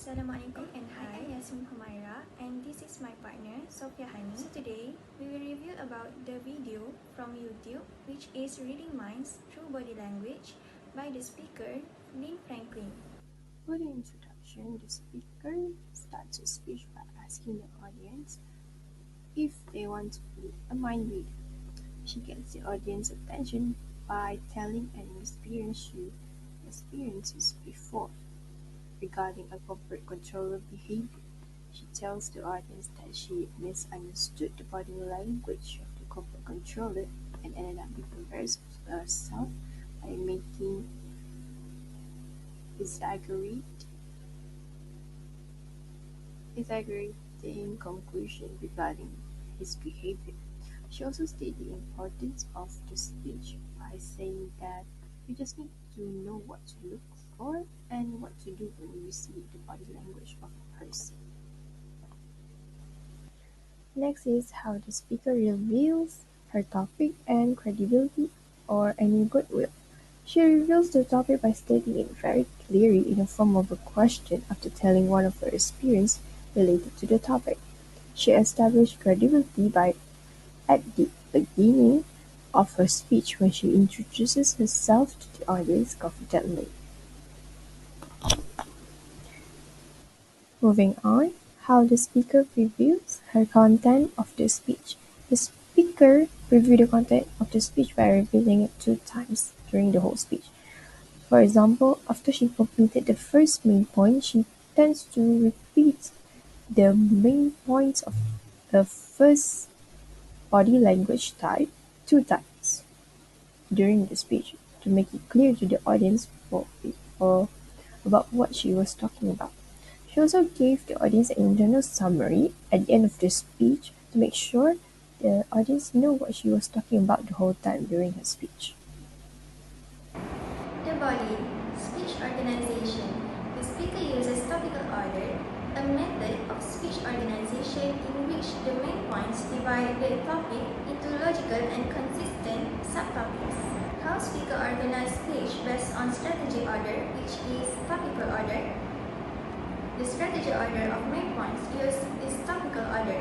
Assalamualaikum and hi, I am Yasmeen and this is my partner Sofea. So today we will review about the video from YouTube which is Reading Minds Through Body Language by the speaker Lynn Franklin. For the introduction, the speaker starts a speech by asking the audience if they want to be a mind reader. She gets the audience attention by telling an experience she experiences before. Regarding a corporate controller behavior, she tells the audience that she misunderstood the body language of the corporate controller and ended up embarrassing herself by making exaggerating conclusion regarding his behavior. She also stated the importance of the speech by saying that you just need to know what to look for and what to do when you see the body language of a person. Next is how the speaker reveals her topic and credibility or any goodwill. She reveals the topic by stating it very clearly in the form of a question after telling one of her experiences related to the topic. She established credibility by at the beginning of her speech when she introduces herself to the audience confidently. Moving on, how the speaker reviews her content of the speech. The speaker reviewed the content of the speech by repeating it 2 times during the whole speech. For example, after she completed the first main point, she tends to repeat the main points of the first body language type 2 times during the speech to make it clear to the audience for about what she was talking about. She also gave the audience an internal summary at the end of the speech to make sure the audience know what she was talking about the whole time during her speech. The body, speech organization. The speaker uses topical order, a method of speech organization in which the main points divide the topic into logical and consistent subtopics. How speaker organize speech based on strategy order, which is topical order. The strategy order of main points is topical order.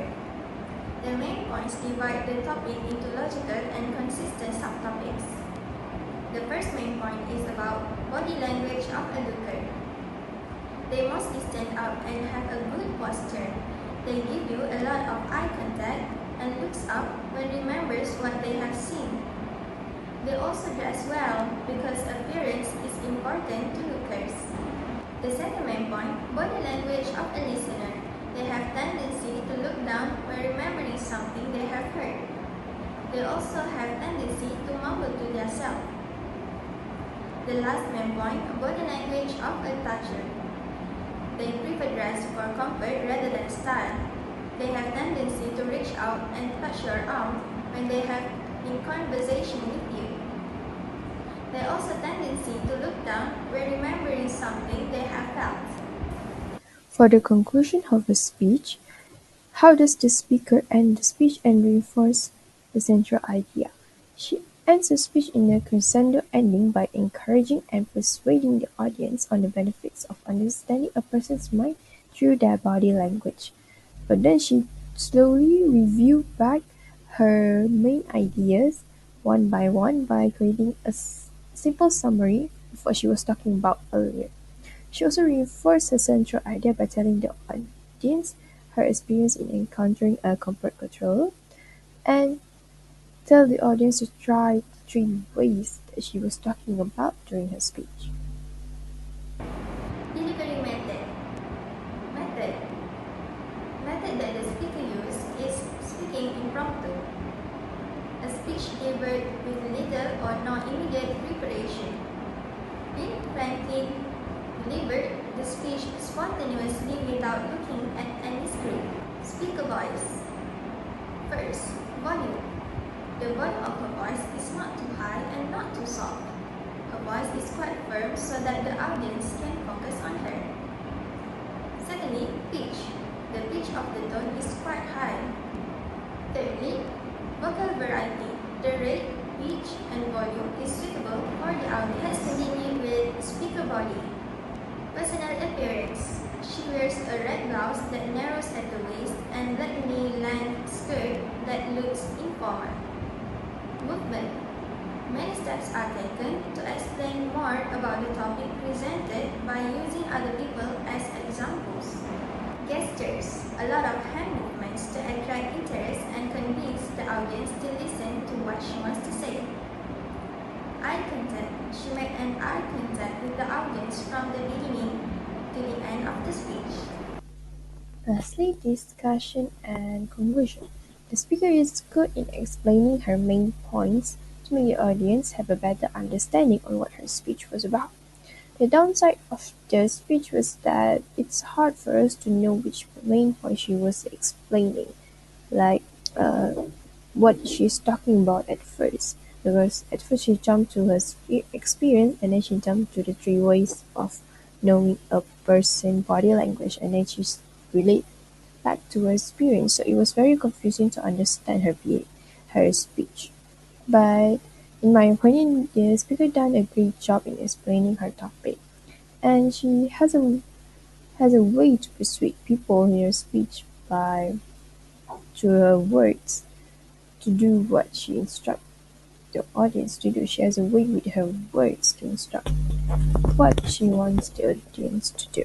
The main points divide the topic into logical and consistent subtopics. The first main point is about body language of a looker. They mostly stand up and have a good posture. They give you a lot of eye contact and looks up when remembers what they have seen. They also dress well because appearance is important to lookers. The second main point, body language of a listener. They have tendency to look down when remembering something they have heard. They also have tendency to mumble to themselves. The last main point, body language of a toucher. They prefer dress for comfort rather than style. They have tendency to reach out and touch your arm when they have in conversation with you. They also tendency to look down when remembering something they have felt. For the conclusion of a speech, how does the speaker end the speech and reinforce the central idea? She ends the speech in a crescendo ending by encouraging and persuading the audience on the benefits of understanding a person's mind through their body language. But then she slowly reviewed back her main ideas one by one by creating a simple summary of what she was talking about earlier. She also reinforced her central idea by telling the audience her experience in encountering a corporate controller and tell the audience to try the 3 ways that she was talking about during her speech. Delivery method. Method that the speaker uses is speaking impromptu. A speech delivered with little or no immediate preparation. Lynn Franklin delivered the speech spontaneously without looking at any script. Speaker voice. First, volume. The volume of her voice is not too high and not too soft. Her voice is quite firm so that the audience can focus on her. Secondly, pitch. The pitch of the tone is quite high. Thirdly, vocal variety. The rate, pitch, and volume is suitable for the audience. Let's continue with speaker body. Personal appearance. She former. Movement. Many steps are taken to explain more about the topic presented by using other people as examples. Gestures. A lot of hand movements to attract interest and convince the audience to listen to what she wants to say. Eye contact. She made an eye contact with the audience from the beginning to the end of the speech. Lastly, discussion and conclusion. The speaker is good in explaining her main points to make the audience have a better understanding on what her speech was about. The downside of the speech was that it's hard for us to know which main point she was explaining, like what she's talking about at first. Because at first she jumped to her experience, and then she jumped to the three ways of knowing a person's body language, and then she relate back to her experience. So it was very confusing to understand her speech. But in my opinion, the speaker done a great job in explaining her topic, and she has a way to persuade people in her speech by through her words to do what she instructs the audience to do. She has a way with her words to instruct what she wants the audience to do.